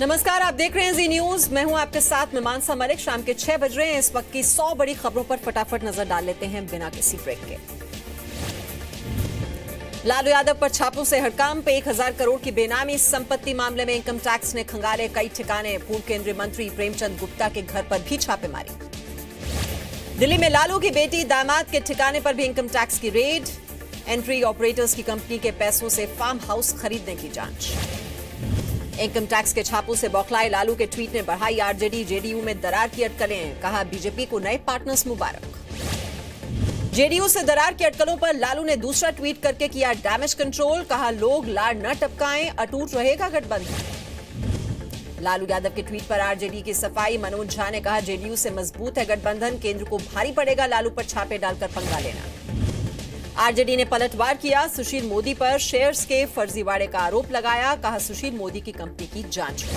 नमस्कार, आप देख रहे हैं जी न्यूज। मैं हूं आपके साथ में मानसा मलिक। शाम के 6 बज रहे हैं। इस वक्त की 100 बड़ी खबरों पर फटाफट नजर डाल लेते हैं बिना किसी ब्रेक के। लालू यादव पर छापों से हड़कंप। 1000 करोड़ की बेनामी संपत्ति मामले में इनकम टैक्स ने खंगाले कई ठिकाने। पूर्व केंद्रीय मंत्री प्रेमचंद गुप्ता के घर पर भी छापेमारी। दिल्ली में लालू की बेटी दामाद के ठिकाने पर भी इनकम टैक्स की रेड। एंट्री ऑपरेटर्स की कंपनी के पैसों से फार्म हाउस खरीदने की जांच। इनकम टैक्स के छापों से बौखलाए लालू के ट्वीट ने बढ़ाई आरजेडी जेडीयू में दरार की अटकलें। कहा बीजेपी को नए पार्टनर्स मुबारक। जेडीयू से दरार की अटकलों पर लालू ने दूसरा ट्वीट करके किया डैमेज कंट्रोल। कहा लोग लाड़ न टपकाएं, अटूट रहेगा गठबंधन। लालू यादव के ट्वीट पर आरजेडी की सफाई। मनोज झा ने कहा जेडीयू से मजबूत है गठबंधन, केंद्र को भारी पड़ेगा लालू पर छापे डालकर पंगा लेना। आरजेडी ने पलटवार किया। सुशील मोदी पर शेयर्स के फर्जीवाड़े का आरोप लगाया। कहा सुशील मोदी की कंपनी की जांच हो।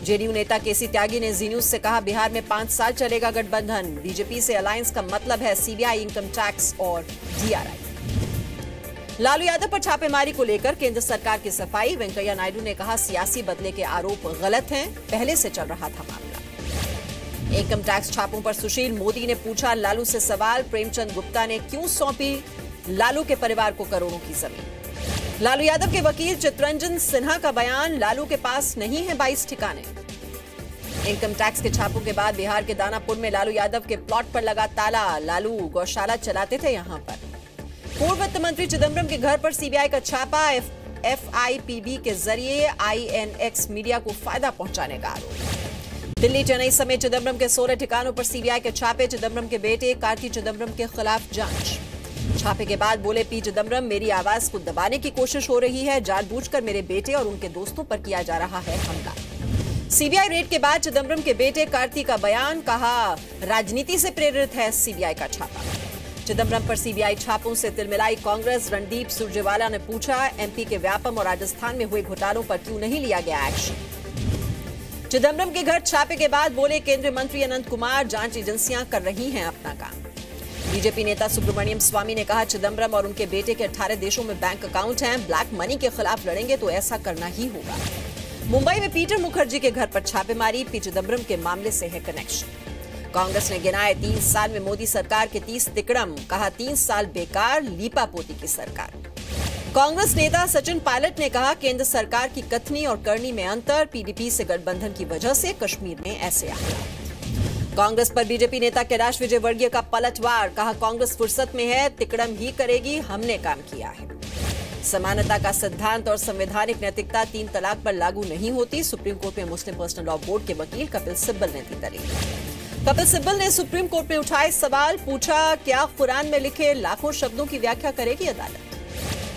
जेडीयू नेता केसी त्यागी ने जी न्यूज से कहा बिहार में 5 साल चलेगा गठबंधन। बीजेपी से अलायंस का मतलब है सीबीआई, इनकम टैक्स और डीआरआई। लालू यादव पर छापेमारी को लेकर केंद्र सरकार की सफाई। वेंकैया नायडू ने कहा सियासी बदले के आरोप गलत हैं, पहले से चल रहा था मामला। इनकम टैक्स छापों पर सुशील मोदी ने पूछा लालू से सवाल। प्रेमचंद गुप्ता ने क्यों सौंपी लालू के परिवार को करोड़ों की जमीन। लालू यादव के वकील चितरंजन सिन्हा का बयान। लालू के पास नहीं है 22 ठिकाने। इनकम टैक्स के छापों के बाद बिहार के दानापुर में लालू यादव के प्लॉट पर लगा ताला। लालू गौशाला चलाते थे यहां पर। पूर्व वित्त मंत्री चिदम्बरम के घर पर सीबीआई का छापा। एफआईपीबी के जरिए आईएनएक्स मीडिया को फायदा पहुंचाने का आरोप। दिल्ली, चेन्नई समेत चिदम्बरम के 16 ठिकानों पर सीबीआई के छापे। चिदम्बरम के बेटे कार्ति चिदम्बरम के खिलाफ जांच। छापे के बाद बोले पी चिदम्बरम मेरी आवाज को दबाने की कोशिश हो रही है। जानबूझकर मेरे बेटे और उनके दोस्तों पर किया जा रहा है हमला। सीबीआई रेड के बाद चिदम्बरम के बेटे कार्ति का बयान। कहा राजनीति से प्रेरित है सीबीआई का छापा। चिदम्बरम पर सीबीआई छापों से तिलमिलाई कांग्रेस। रणदीप सुरजेवाला ने पूछा एमपी के व्यापम और राजस्थान में हुए घोटालों पर क्यों नहीं लिया गया एक्शन। चिदम्बरम के घर छापे के बाद बोले केंद्रीय मंत्री अनंत कुमार जांच एजेंसियां कर रही हैं अपना काम। बीजेपी नेता सुब्रमण्यम स्वामी ने कहा चिदम्बरम और उनके बेटे के 18 देशों में बैंक अकाउंट हैं। ब्लैक मनी के खिलाफ लड़ेंगे तो ऐसा करना ही होगा। मुंबई में पीटर मुखर्जी के घर पर छापेमारी। पी चिदम्बरम के मामले से है कनेक्शन। कांग्रेस ने गिनाए 3 साल में मोदी सरकार के 30 तिकड़म। कहा 3 साल बेकार, लीपापोती की सरकार। कांग्रेस नेता सचिन पायलट ने कहा केंद्र सरकार की कथनी और करनी में अंतर। पीडीपी से गठबंधन की वजह से कश्मीर में ऐसे हालात। कांग्रेस पर बीजेपी नेता कैलाश विजयवर्गीय का पलटवार। कहा कांग्रेस फुर्सत में है, तिकड़म ही करेगी, हमने काम किया है। समानता का सिद्धांत और संवैधानिक नैतिकता 3 तलाक पर लागू नहीं होती। सुप्रीम कोर्ट में मुस्लिम पर्सनल लॉ बोर्ड के वकील कपिल सिब्बल ने दी दलील। कपिल सिब्बल ने सुप्रीम कोर्ट में उठाए सवाल। पूछा क्या कुरान में लिखे लाखों शब्दों की व्याख्या करेगी अदालत।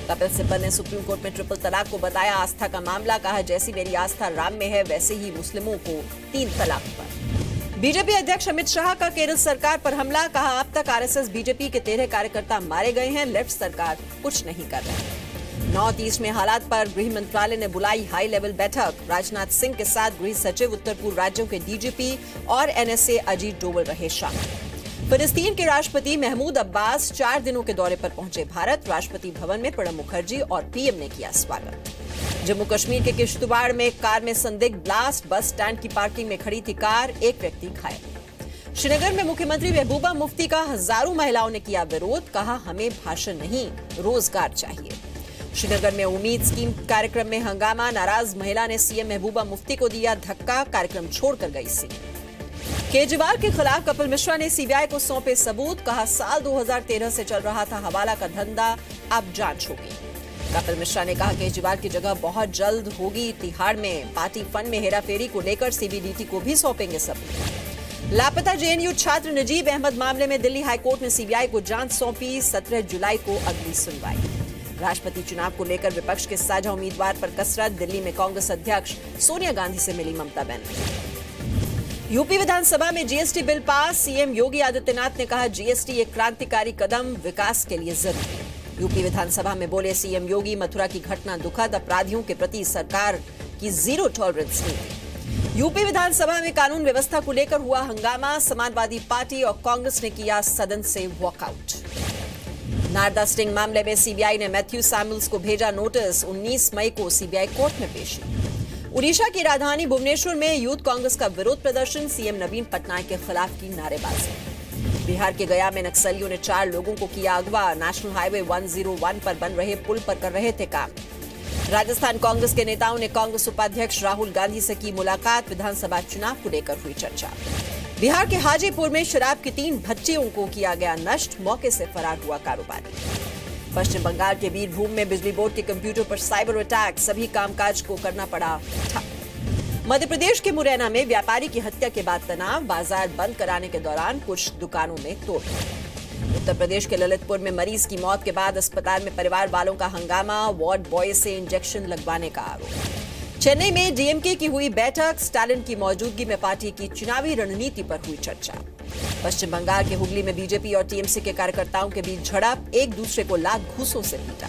कपिल सिब्बल ने सुप्रीम कोर्ट में ट्रिपल तलाक को बताया आस्था का मामला। कहा जैसी मेरी आस्था राम में है वैसे ही मुस्लिमों को 3 तलाक पर। बीजेपी अध्यक्ष अमित शाह का केरल सरकार पर हमला। कहा अब तक आरएसएस बीजेपी के 13 कार्यकर्ता मारे गए हैं, लेफ्ट सरकार कुछ नहीं कर रही। नॉर्थ ईस्ट में हालात पर गृह मंत्रालय ने बुलाई हाई लेवल बैठक। राजनाथ सिंह के साथ गृह सचिव, उत्तर पूर्व राज्यों के डीजीपी और एनएसए अजीत डोवल रहे शामिल। फिलिस्तीन के राष्ट्रपति महमूद अब्बास 4 दिनों के दौरे पर पहुंचे भारत। राष्ट्रपति भवन में प्रणब मुखर्जी और पीएम ने किया स्वागत। जम्मू कश्मीर के किश्तवाड़ में कार में संदिग्ध ब्लास्ट। बस स्टैंड की पार्किंग में खड़ी थी कार, एक व्यक्ति घायल। श्रीनगर में मुख्यमंत्री महबूबा मुफ्ती का हजारों महिलाओं ने किया विरोध। कहा हमें भाषण नहीं, रोजगार चाहिए। श्रीनगर में उम्मीद स्कीम कार्यक्रम में हंगामा। नाराज महिला ने सीएम महबूबा मुफ्ती को दिया धक्का, कार्यक्रम छोड़कर गई सीएम। केजरीवाल के खिलाफ कपिल मिश्रा ने सीबीआई को सौंपे सबूत। कहा साल 2013 से चल रहा था हवाला का धंधा, अब जांच होगी। कपिल मिश्रा ने कहा केजरीवाल की जगह बहुत जल्द होगी तिहाड़ में। पार्टी फंड में हेराफेरी को लेकर सीबीडीटी को भी सौंपेंगे सबूत। लापता जेएनयू छात्र नजीब अहमद मामले में दिल्ली हाईकोर्ट ने सीबीआई को जांच सौंपी। 17 जुलाई को अगली सुनवाई। राष्ट्रपति चुनाव को लेकर विपक्ष के साझा उम्मीदवार पर कसरत। दिल्ली में कांग्रेस अध्यक्ष सोनिया गांधी से मिली ममता बनर्जी। यूपी विधानसभा में GST bill pass. CM Yogi Adityanath ने कहा जीएसटी एक क्रांतिकारी कदम, विकास के लिए जरूरी है। यूपी विधानसभा में बोले सीएम योगी मथुरा की घटना दुखद, अपराधियों के प्रति सरकार की जीरो टॉलरेंस नीति। यूपी विधानसभा में कानून व्यवस्था को लेकर हुआ हंगामा। समाजवादी पार्टी और कांग्रेस ने किया सदन से वॉकआउट। नारदा स्टिंग मामले में सीबीआई ने मैथ्यू सैमुअल्स को भेजा नोटिस। 19 मई को सीबीआई कोर्ट में पेशी। उड़ीसा की राजधानी भुवनेश्वर में यूथ कांग्रेस का विरोध प्रदर्शन, सीएम नवीन पटनायक के खिलाफ की नारेबाजी। बिहार के गया में नक्सलियों ने 4 लोगों को किया अगवा, नेशनल हाईवे 101 पर बन रहे पुल पर कर रहे थे काम। राजस्थान कांग्रेस के नेताओं ने कांग्रेस उपाध्यक्ष राहुल गांधी से की मुलाकात, विधानसभा चुनाव को लेकर हुई चर्चा। बिहार के हाजीपुर में शराब की 3 भट्टियों को किया गया नष्ट, मौके से फरार हुआ कारोबारी। पश्चिम बंगाल के बीरभूम में बिजली बोर्ड के कंप्यूटर पर साइबर अटैक, सभी कामकाज को करना पड़ा ठप। मध्य प्रदेश के मुरैना में व्यापारी की हत्या के बाद तनाव, बाजार बंद कराने के दौरान कुछ दुकानों में तोड़। उत्तर प्रदेश के ललितपुर में मरीज की मौत के बाद अस्पताल में परिवार वालों का हंगामा, वार्ड बॉय से इंजेक्शन लगवाने का आरोप। चेन्नई में डीएमके की हुई बैठक, स्टालिन की मौजूदगी में पार्टी की चुनावी रणनीति पर हुई चर्चा। पश्चिम बंगाल के हुगली में बीजेपी और टीएमसी के कार्यकर्ताओं के बीच झड़प, एक दूसरे को लात घूंसों से पीटा।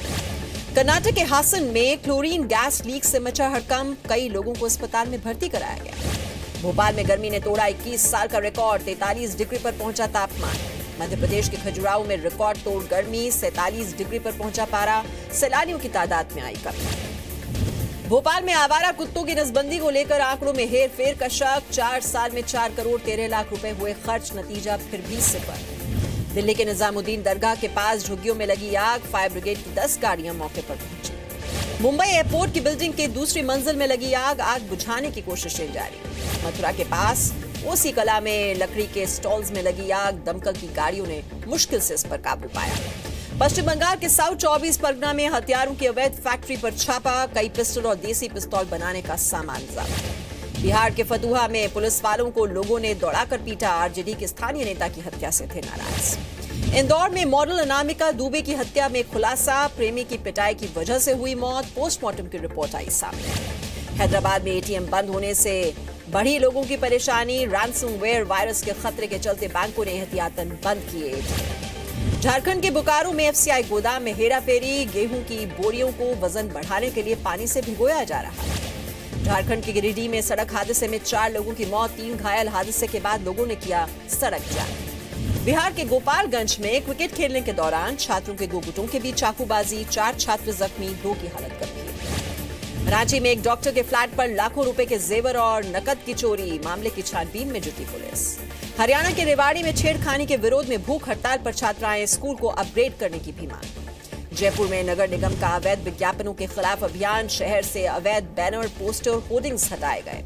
कर्नाटक के हासन में क्लोरीन गैस लीक से मचा हड़कंप, कई लोगों को अस्पताल में भर्ती कराया गया। भोपाल में गर्मी ने तोड़ा 21 साल का रिकॉर्ड, 43 डिग्री पर पहुंचा तापमान। मध्य प्रदेश के खजुराहो में रिकॉर्ड तोड़ गर्मी, 47 डिग्री पर पहुंचा पारा, सैलानियों की तादाद में आई कमी। भोपाल में आवारा कुत्तों की नसबंदी को लेकर आंकड़ों में हेरफेर का शक, 4 साल में 4 करोड़ 13 लाख रुपए हुए खर्च, नतीजा फिर भी 0। दिल्ली के निजामुद्दीन दरगाह के पास झुग्गियों में लगी आग, फायर ब्रिगेड की 10 गाड़ियां मौके पर पहुंची। मुंबई एयरपोर्ट की बिल्डिंग के दूसरी मंजिल में लगी आग बुझाने की कोशिशें जारी। मथुरा के पास ओसी कला में लकड़ी के स्टॉल्स में लगी आग, दमकल की गाड़ियों ने मुश्किल से इस पर काबू पाया। पश्चिम बंगाल के साउथ 24 परगना में हथियारों की अवैध फैक्ट्री पर छापा, कई पिस्टल और देसी पिस्तौल बनाने का सामान जब्त। बिहार के फतुहा में पुलिस वालों को लोगों ने दौड़ाकर पीटा, आरजेडी के स्थानीय नेता की हत्या से थे नाराज। इंदौर में मॉडल अनामिका दुबे की हत्या में खुलासा, प्रेमी की पिटाई की वजह से हुई मौत, पोस्टमार्टम की रिपोर्ट आई सामने। हैदराबाद में एटीएम बंद होने से बढ़ी लोगों की परेशानी, रैंसमवेयर वायरस के खतरे के चलते बैंकों ने एहतियातन बंद किए एटीएम। झारखंड के बोकारो में एफसीआई गोदाम में हेराफेरी, गेहूं की बोरियों को वजन बढ़ाने के लिए पानी से भिगोया जा रहा है। झारखंड के गिरिडीह में सड़क हादसे में 4 लोगों की मौत, 3 घायल, हादसे के बाद लोगों ने किया सड़क जाम। बिहार के गोपालगंज में क्रिकेट खेलने के दौरान छात्रों के 2 गुटों के बीच चाकूबाजी, 4 छात्र जख्मी, 2 की हालत गंभीर। रांची में एक डॉक्टर के फ्लैट पर लाखों रुपए के जेवर और नकद की चोरी, मामले की छानबीन में जुटी पुलिस। हरियाणा के रेवाड़ी में छेड़खानी के विरोध में भूख हड़ताल पर छात्राएं, स्कूल को अपग्रेड करने की भी मांग। जयपुर में नगर निगम का अवैध विज्ञापनों के खिलाफ अभियान, शहर से अवैध बैनर, पोस्टर, होर्डिंग्स हटाए गए।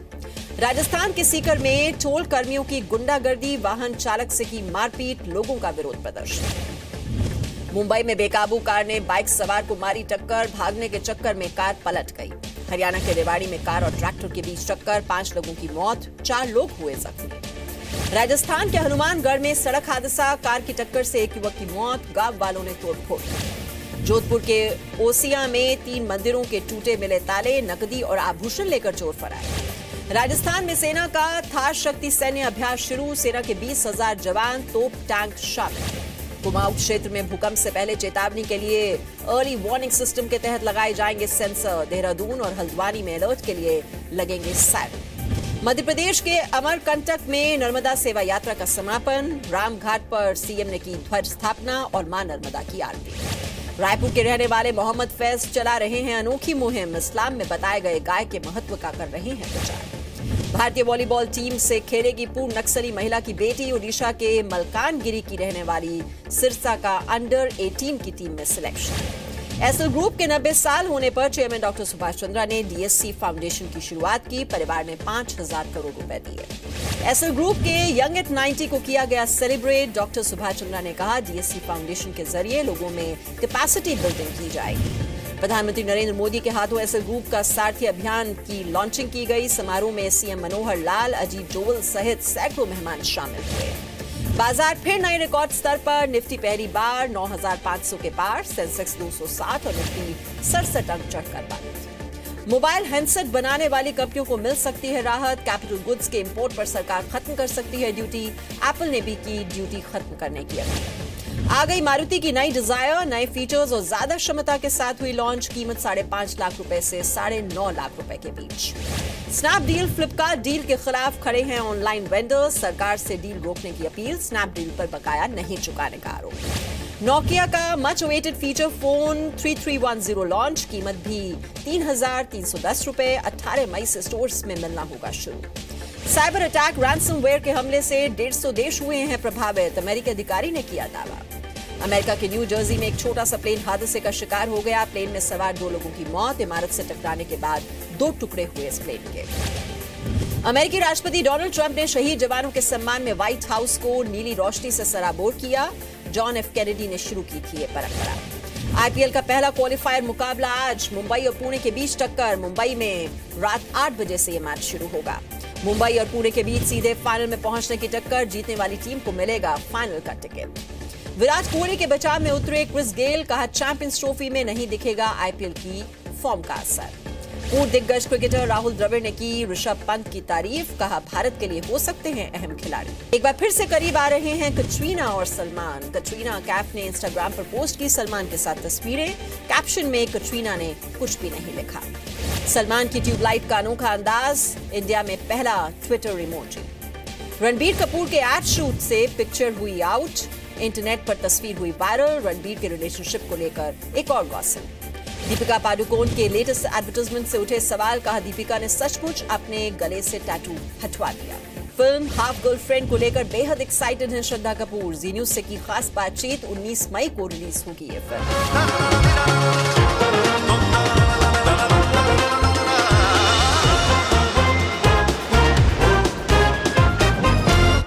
राजस्थान के सीकर में टोल कर्मियों की गुंडागर्दी, वाहन चालक से की मारपीट, लोगों का विरोध प्रदर्शन। मुंबई में बेकाबू कार ने बाइक सवार को मारी टक्कर, भागने के चक्कर में कार पलट गई। हरियाणा के रेवाड़ी में कार और ट्रैक्टर के बीच टक्कर, 5 लोगों की मौत, 4 लोग हुए जख्मी। राजस्थान के हनुमानगढ़ में सड़क हादसा, कार की टक्कर से एक युवक की मौत, गांव वालों ने तोड़फोड़। जोधपुर के ओसिया में 3 मंदिरों के टूटे मिले ताले, नकदी और आभूषण लेकर चोर फरार। राजस्थान में सेना का थार शक्ति सैन्य अभ्यास शुरू, सेना के 20,000 जवान, तोप, टैंक शामिल। कुमाऊं क्षेत्र में भूकंप से पहले चेतावनी के लिए अर्ली वार्निंग सिस्टम के तहत लगाए जाएंगे सेंसर। देहरादून और हल्द्वानी में अलर्ट के लिए लगेंगे साइरन। मध्य प्रदेश के अमरकंटक में नर्मदा सेवा यात्रा का समापन, रामघाट पर सीएम ने की ध्वज स्थापना और मां नर्मदा की आरती। रायपुर के रहने वाले मोहम्मद फैज चला रहे हैं अनोखी मुहिम, इस्लाम में बताए गए गाय के महत्व का कर रहे हैं प्रचार। भारतीय वॉलीबॉल टीम से खेलेगी पूर्व नक्सली महिला की बेटी, ओडिशा के मलकानगिरी की रहने वाली सिरसा का अंडर 18 की टीम में सिलेक्शन। एसएल ग्रुप के 90 साल होने पर चेयरमैन डॉक्टर सुभाष चंद्रा ने डीएससी फाउंडेशन की शुरुआत की, परिवार ने 5,000 करोड़ रुपए दिए। एसएल ग्रुप के यंग एट 90 को किया गया सेलिब्रेट, डॉक्टर सुभाष चंद्रा ने कहा डीएससी फाउंडेशन के जरिए लोगों में कैपेसिटी बिल्डिंग की जाएगी। प्रधानमंत्री नरेंद्र मोदी के हाथों एसएल ग्रुप का सारथी अभियान की लॉन्चिंग की गई। समारोह में सीएम मनोहर लाल, अजीत डोवल सहित सैकड़ों मेहमान शामिल हुए। बाजार फिर नए रिकॉर्ड स्तर पर, निफ्टी पहली बार 9,500 के पार, सेंसेक्स 260 और निफ्टी 67 अंक चढ़कर बंद। मोबाइल हैंडसेट बनाने वाली कंपनियों को मिल सकती है राहत, कैपिटल गुड्स के इंपोर्ट पर सरकार खत्म कर सकती है ड्यूटी, एप्पल ने भी की ड्यूटी खत्म करने की अपील। आ गई मारुति की नई डिजायर, नए फीचर्स और ज्यादा क्षमता के साथ हुई लॉन्च, कीमत 5.5 लाख रुपए से 9.5 लाख रुपए के बीच। स्नैपडील फ्लिपकार्ट डील के खिलाफ खड़े हैं ऑनलाइन वेंडर्स, सरकार से डील रोकने की अपील, स्नैपडील पर बकाया नहीं चुकाने का आरोप। नोकिया का much awaited feature phone 3310 launch, कीमत भी 3,310 रुपए, 18 मई से स्टोर्स में मिलना होगा शुरू। साइबर अटैक रैंसमवेयर के हमले से 150 देश हुए हैं प्रभावित, अमेरिकी अधिकारी ने किया दावा। अमेरिका के न्यू जर्सी में एक छोटा सा प्लेन हादसे का शिकार हो गया, प्लेन में सवार 2 लोगों की मौत, इमारत से टकराने के बाद 2 टुकड़े हुए इस प्लेन के। अमेरिकी राष्ट्रपति डोनाल्ड ट्रंप ने शहीद जवानों के सम्मान में व्हाइट हाउस को नीली रोशनी से सराबोर किया। जॉन एफ कैनेडी ने शुरू की थी ये परंपरा। आईपीएल का पहला क्वालिफायर मुकाबला आज, मुंबई और पुणे के बीच टक्कर, मुंबई में रात 8 बजे से ये मैच शुरू होगा। मुंबई और पुणे के बीच सीधे फाइनल में पहुंचने की टक्कर, जीतने वाली टीम को मिलेगा फाइनल का टिकट। विराट कोहली के बचाव में उतरे क्रिस गेल, कहा चैंपियंस ट्रॉफी में नहीं दिखेगा आईपीएल की फॉर्म का असर। पूर्व दिग्गज क्रिकेटर राहुल द्रविड़ ने की ऋषभ पंत की तारीफ, कहा भारत के लिए हो सकते हैं अहम खिलाड़ी। एक बार फिर से करीब आ रहे हैं कटरीना और सलमान। कटरीना कैफ ने इंस्टाग्राम पर पोस्ट की सलमान के साथ तस्वीरें, कैप्शन में कटरीना ने कुछ भी नहीं लिखा। सलमान की ट्यूबलाइट का अनोखा अंदाज, इंडिया में पहला ट्विटर इमोजी। रणबीर कपूर के एड शूट से पिक्चर हुई आउट, इंटरनेट पर तस्वीर हुई वायरल, रणबीर के रिलेशनशिप को लेकर एक और गॉसिप। दीपिका पादुकोण के लेटेस्ट एडवर्टाइजमेंट से उठे सवाल, कहा दीपिका ने सचमुच अपने गले से टैटू हटवा दिया। फिल्म हाफ गर्लफ्रेंड को लेकर बेहद एक्साइटेड हैं श्रद्धा कपूर, जी न्यूज से की खास बातचीत, 19 मई को रिलीज होगी ये फिल्म।